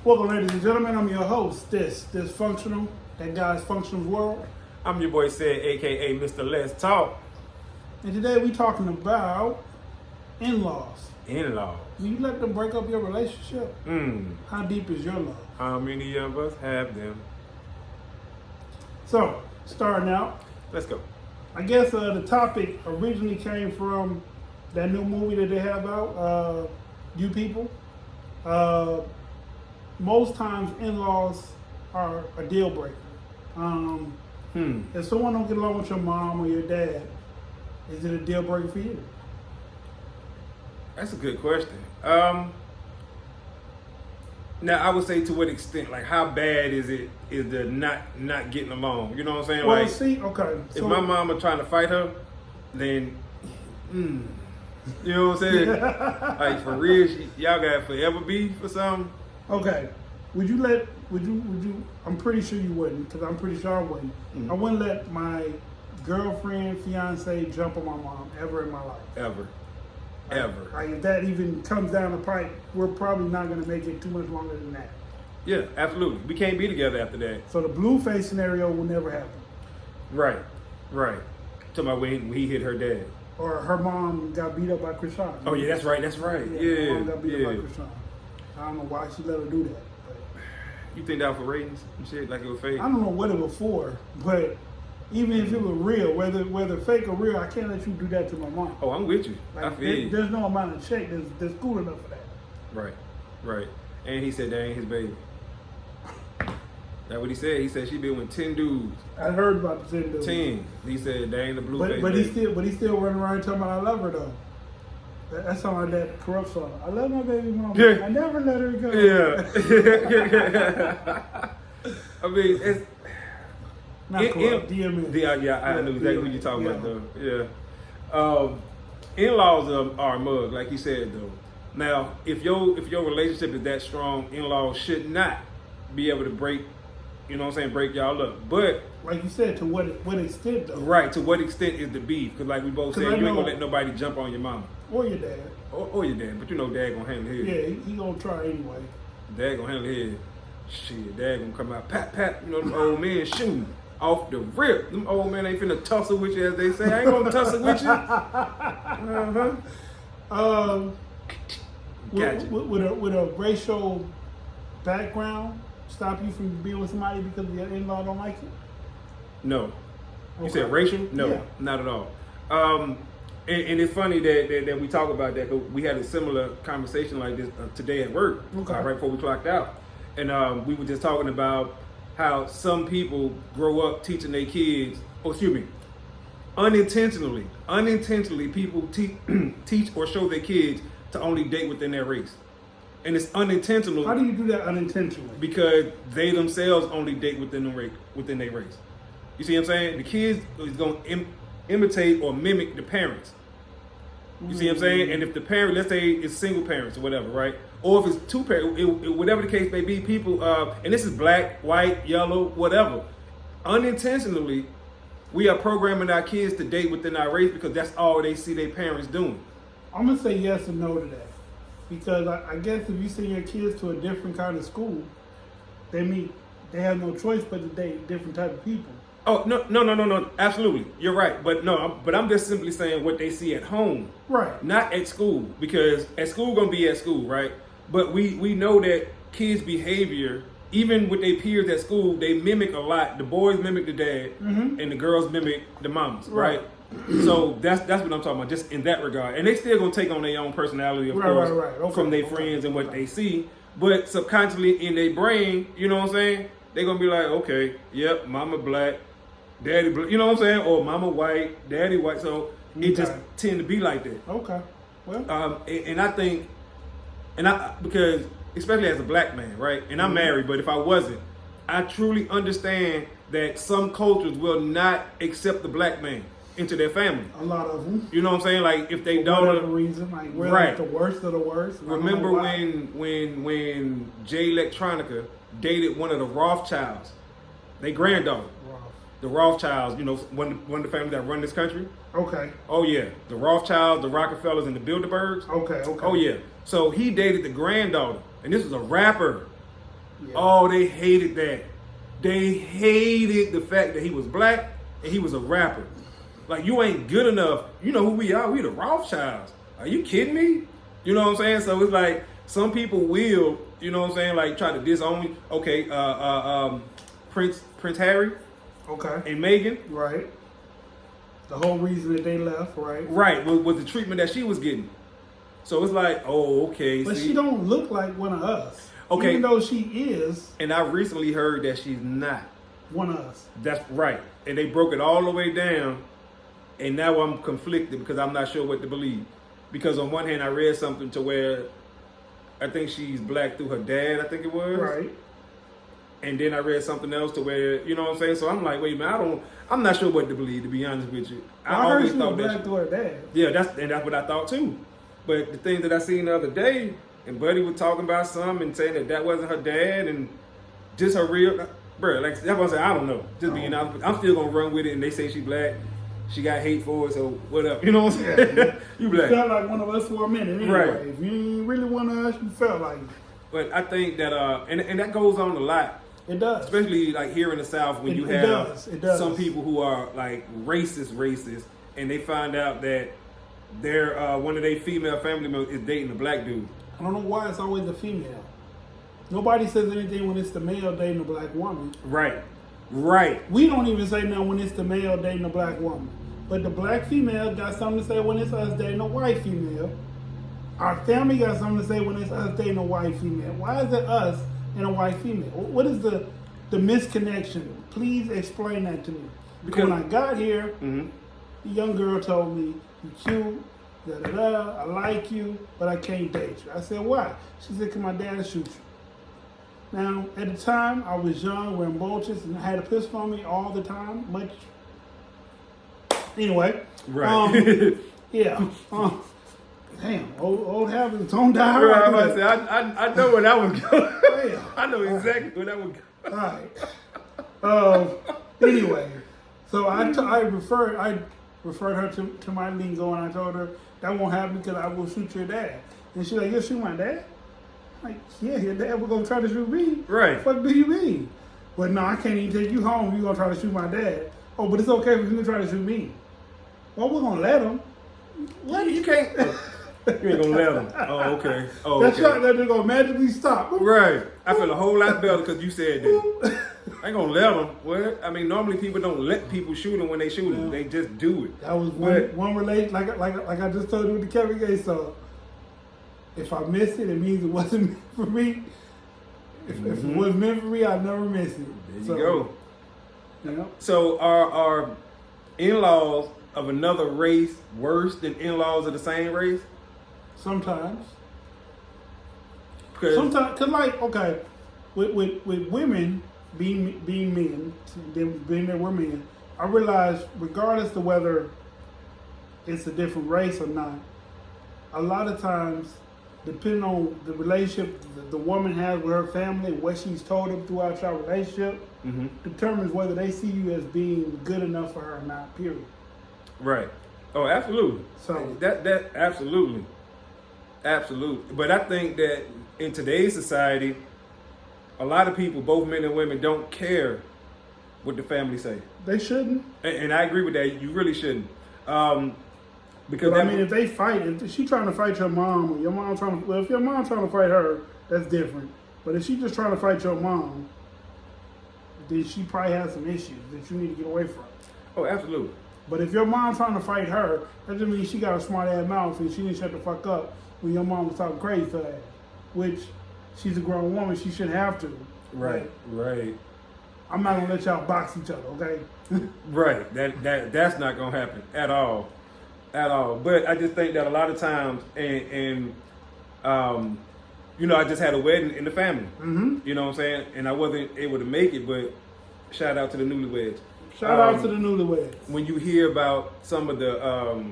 Welcome, ladies and gentlemen. I'm your host. This functional, that guy's functional world. I'm your boy Sid, aka Mr. Let's Talk. And today we talking about in-laws. In-law. When you let them break up your relationship, how deep is your love? How many of us have them? So, starting out, Let's go. I guess the topic originally came from that new movie that they have out, You People. Most times in-laws are a deal breaker. If someone don't get along with your mom or your dad, is it a deal breaker for you? That's a good question. Now I would say to what extent, like how bad is the not getting along? You know what I'm saying? Well, like, see, okay. if my mama trying to fight her, then you know what I'm saying? Like for real, y'all got forever beef or something. Okay. Would you, I'm pretty sure you wouldn't, because I'm pretty sure I wouldn't. I wouldn't let my girlfriend, fiance jump on my mom ever in my life. Ever. Like if that even comes down the pipe, we're probably not going to make it too much longer than that. Yeah, absolutely. We can't be together after that. So the blue face scenario will never happen. Right. Talking about when he hit her dad. Or her mom got beat up by Krishan. Oh yeah, that's right. Yeah, her mom got beat up by Krishan. I don't know why she let her do that. You think that was for ratings and shit, like it was fake? I don't know what it was for, but even if it was real, whether fake or real, I can't let you do that to my mom. Oh, I'm with you. Like, I feel you. There's no amount of check that's cool enough for that. Right. And he said that ain't his baby. That's what he said. He said she been with 10 dudes. I heard about the 10 dudes. 10. He said that ain't the blue face. But he still running around talking about I love her though. That sounds like that corrupt song. I love my baby mama. Yeah. I never let her go. Yeah. I mean, it's not corrupt. DMX. Yeah, I knew exactly what you're talking about though. Yeah. In-laws are a mug, like you said though. Now, if your relationship is that strong, in-laws should not be able to break, you know what I'm saying, break y'all up. But like you said, to what extent though? Right, to what extent is the beef? Because like we both said, you ain't gonna let nobody jump on your mama. Or your dad. Or your dad, but you know dad gonna handle his. Yeah, he gonna try anyway. Dad gonna handle his. Shit, dad gonna come out, pat, you know, them old men shooting off the rip. Them old men ain't finna tussle with you, as they say. I ain't gonna tussle with you. Would a racial background stop you from being with somebody because your in-law don't like it? No. You said racial? No, yeah. Not at all. And it's funny that we talk about that, because we had a similar conversation like this today at work, right before we clocked out. And we were just talking about how some people grow up teaching their kids, unintentionally people teach or show their kids to only date within their race. And it's unintentional. How do you do that unintentionally? Because they themselves only date within their race. You see what I'm saying? The kids is going to imitate or mimic the parents. You see what I'm saying? And if the parent, let's say it's single parents or whatever, right? Or if it's two parents, whatever the case may be, people, and this is black, white, yellow, whatever. Unintentionally, we are programming our kids to date within our race because that's all they see their parents doing. I'm going to say yes and no to that. Because I guess if you send your kids to a different kind of school, they have no choice but to date different type of people. Oh, no, absolutely. You're right. But I'm just simply saying what they see at home. Right. Not at school, because at school gonna be at school, right? But we know that kids' behavior, even with their peers at school, they mimic a lot. The boys mimic the dad, and the girls mimic the mamas, right? So that's what I'm talking about, just in that regard. And they still gonna take on their own personality, of course, Okay, from their friends and what they see. But subconsciously in their brain, you know what I'm saying? They're gonna be like, okay, yep, mama black, daddy black, you know what I'm saying? Or mama white, daddy white. So it just tend to be like that. Okay. Well. And I think, because especially as a black man, right? And I'm married, but if I wasn't, I truly understand that some cultures will not accept the black man into their family. A lot of them. You know what I'm saying? Like if they For don't, whatever reason, like we're like the worst of the worst. Remember when Jay Electronica dated one of the Rothschilds, their granddaughter. The Rothschilds, you know, one of the families that run this country. Okay. Oh yeah, the Rothschilds, the Rockefellers, and the Bilderbergs. Okay. Oh yeah. So he dated the granddaughter, and this was a rapper. Yeah. Oh, they hated that. They hated the fact that he was black and he was a rapper. Like, you ain't good enough. You know who we are? We the Rothschilds. Are you kidding me? You know what I'm saying? So it's like, some people will, you know what I'm saying, like try to disown me. Okay, Prince Harry. Okay. And Meghan. Right. The whole reason that they left, right? Right, with the treatment that she was getting. So it's like, oh, okay. But see? she don't look like one of us. Okay. Even though she is. And I recently heard that she's not one of us. That's right. And they broke it all the way down. And now I'm conflicted because I'm not sure what to believe. Because on one hand, I read something to where I think she's black through her dad, I think it was. Right. And then I read something else to where, you know what I'm saying? So I'm like, wait a minute, I'm not sure what to believe, to be honest with you. I always thought black through her dad. Yeah, that's what I thought too. But the thing that I seen the other day, and Buddy was talking about something and saying that wasn't her dad and just her real, bro, like that's what I said, I don't know. Just being honest, I'm still gonna run with it. And they say she black, she got hate for it, so what up? You know what I'm saying? Yeah. You black. You felt like one of us for a minute, anyway. Right. If you ain't really one of us, you felt like it. But I think that, and that goes on a lot. It does. Especially like here in the South when you have some people who are like racist, and they find out that their one of their female family members is dating a black dude. I don't know why it's always a female. Nobody says anything when it's the male dating a black woman. Right. Right. We don't even say nothing when it's the male dating a black woman. But the black female got something to say when it's us dating a white female. Our family got something to say when it's us dating a white female. Why is it us and a white female? What is the misconnection? Please explain that to me. Because when I got here, the young girl told me, "You cute, I like you, but I can't date you." I said, "Why?" She said, "Cause my dad shoot you." Now, at the time, I was young, wearing bulges, and I had a pistol on me all the time. Much. Anyway. Right. Yeah. Damn, old habits don't die. Right, I know where that was going. Damn. I know exactly where that was going. All right. Anyway, so I referred her to my lingo, and I told her that won't happen because I will shoot your dad. And she's like, "You'll shoot my dad?" I'm like, "Yeah, your dad was gonna try to shoot me." Right. What the fuck do you mean? But no, I can't even take you home. You're gonna try to shoot my dad. Oh, but it's okay if you try to shoot me. Well, we're gonna let him. What? You can't. You ain't gonna let them. Oh, okay. Oh, That's okay. not that they're gonna magically stop. Right. I feel a whole lot better because you said that. I ain't gonna let them. Well, I mean, normally people don't let people shoot them when they shoot them. They just do it. That was one relation, like I just told you with the Kevin Gates song. If I missed it, it means it wasn't meant for me. If it was meant for me, I'd never miss it. There you go. You know? So are in-laws of another race worse than in-laws of the same race? Sometimes. Cause like, okay, with women being men, them being that we're men, I realize regardless of whether it's a different race or not, a lot of times, depending on the relationship the woman has with her family, what she's told them throughout your relationship, determines whether they see you as being good enough for her or not, period. Right. Oh, absolutely. So that absolutely. Absolutely. But I think that in today's society, a lot of people, both men and women, don't care what the family say. They shouldn't. And I agree with that. You really shouldn't. Because I mean, if they fight, if she's trying to fight your mom, or your mom trying to, well, if your mom trying to fight her, that's different. But if she's just trying to fight your mom, then she probably has some issues that you need to get away from. Oh, absolutely. But if your mom trying to fight her, that just means she got a smart ass mouth and she didn't shut the fuck up when your mom was talking crazy to her, which she's a grown woman, she shouldn't have to. Right. I'm not gonna let y'all box each other, okay? Right. That's not gonna happen at all. But I just think that a lot of times, and you know, I just had a wedding in the family. You know what I'm saying? And I wasn't able to make it, but shout out to the newlyweds. Shout out to the newlyweds. When you hear about some of the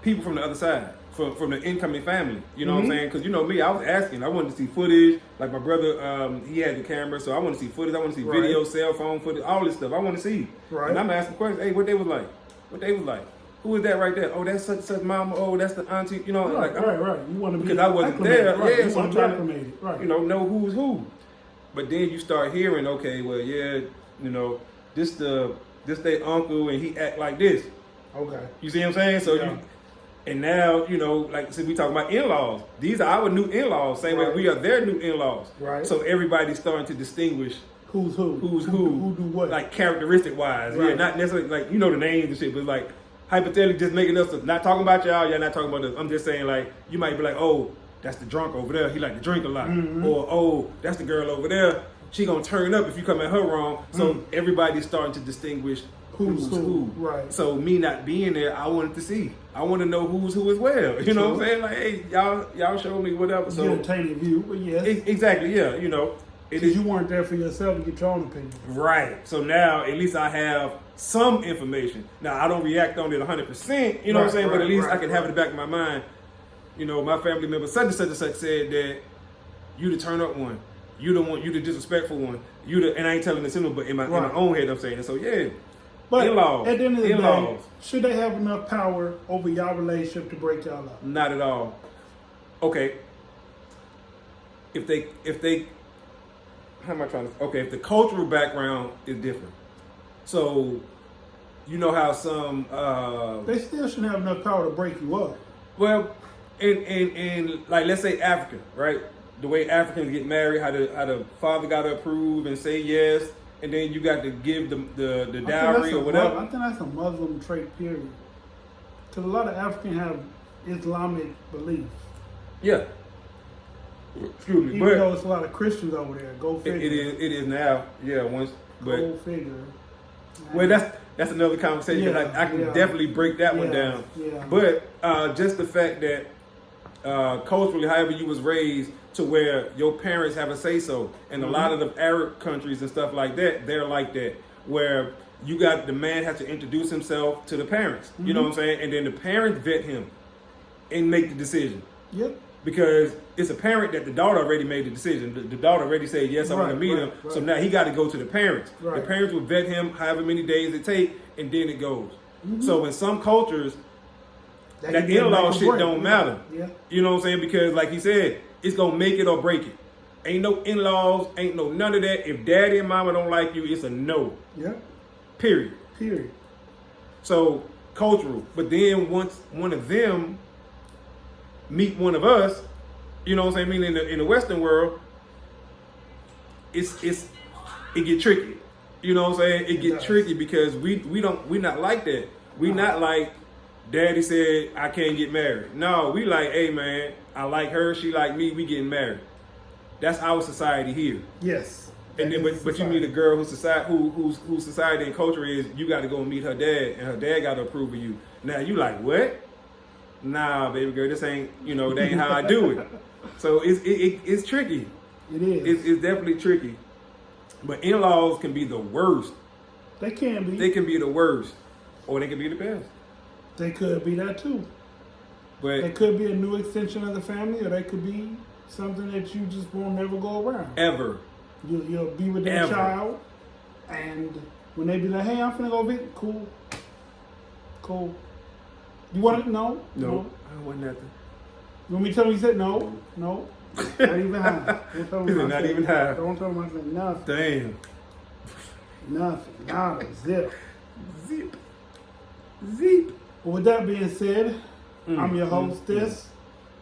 people from the other side, from the incoming family, you know what I'm saying? Because you know me, I was asking. I wanted to see footage. Like my brother, he had the camera, so I want to see footage. I want to see video, cell phone footage, all this stuff. I want to see. Right. And I'm asking questions. Hey, what they was like? Who is that right there? Oh, that's such mama. Oh, that's the auntie. You know, Right, like right. You want to be because I wasn't acclimated, there. right. Yeah, You so want I'm to be trying acclimated, right. to, know who's who. But then you start hearing, okay, well, yeah, this their uncle and he act like this. Okay. You see what I'm saying? So Yeah. and now, like since we talking about in-laws, these are our new in-laws, same way Right. we are their new in-laws. Right. So everybody's starting to distinguish Who's who? who's Who do what? like characteristic wise. Yeah, Right. not necessarily like the names and shit, but like hypothetically just making us not talking about y'all not talking about us. I'm just saying like you might be like, oh, that's the drunk over there, he like to drink a lot. Mm-hmm. Or oh, that's the girl over there, she gonna turn up if you come at her wrong. So everybody's starting to distinguish who's who. Right. So me not being there, I wanted to see. I want to know who's who as well. You know what I'm saying? Like, hey, y'all show me whatever. So Get a tainted view, but yes. exactly, yeah. Because you weren't there for yourself to get your own opinion. Right. So now at least I have some information. Now I don't react on it 100%, you know what I'm saying? But at least I can have it in the back of my mind. My family member such and such and such said that you the turn up one. You the one, you the disrespectful one. And I ain't telling this but in my own head I'm saying it. So yeah. But in-laws. at the end of the day, in-laws. should they have enough power over y'all relationship to break y'all up? Not at all. Okay. If they how am I trying to if the cultural background is different. So you know how some They still shouldn't have enough power to break you up. well in like let's say Africa, right? The way Africans get married, how the father gotta approve and say yes, and then you got to give the dowry or whatever. I think that's a Muslim trait, period. Because a lot of Africans have Islamic beliefs. Yeah. Excuse me, Even but though it's a lot of Christians over there. Go figure. it is now. Yeah, but Go figure. well, that's another conversation. Yeah, I can definitely break that one down. Yeah. But just the fact that culturally, however you was raised, to where your parents have a say so, and a lot of the Arab countries and stuff like that, they're like that, where the man has to introduce himself to the parents. You know what I'm saying, and then the parents vet him and make the decision. Yep. Because it's apparent that the daughter already made the decision. The daughter already said, yes, I want to meet him. Right. So now he got to go to the parents. Right. The parents will vet him however many days it take, and then it goes. So in some cultures, that in-law shit don't matter. Yeah. You know what I'm saying? Because like he said, it's going to make it or break it. Ain't no in-laws, ain't no none of that. If daddy and mama don't like you, it's a no. Yeah. Period. So cultural. But then once one of them meet one of us, you know what I'm saying? I mean, in the Western world, it get tricky. You know what I'm saying? It get tricky because we not like that. We not like daddy said I can't get married. No, we like, hey man, I like her, she like me, we getting married. That's our society here. Yes. And then but you meet a girl whose society and culture is you got to go meet her dad, and her dad got to approve of you. Now you like what? Nah, baby girl, this ain't, that ain't how I do it. So it's tricky. It is. It's definitely tricky. But in-laws can be the worst. They can be. They can be the worst. Or they can be the best. They could be that too. But they could be a new extension of the family, or they could be something that you just won't never go around. Ever. You'll be with that child, and when they be like, hey, I'm finna go visit, cool. You want it? No. I don't want nothing. You want me to tell you? He said no. Not even high. Don't tell him not even high. Don't tell him I said nothing. Damn. Nothing. Nada. Zip. Well, with that being said, I'm your hostess.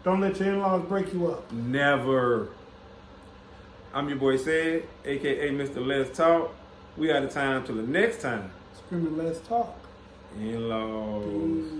Don't let your in-laws break you up. Never. I'm your boy Said, aka Mr. Let's Talk. We out of time till the next time. Screaming, let's talk. In-laws.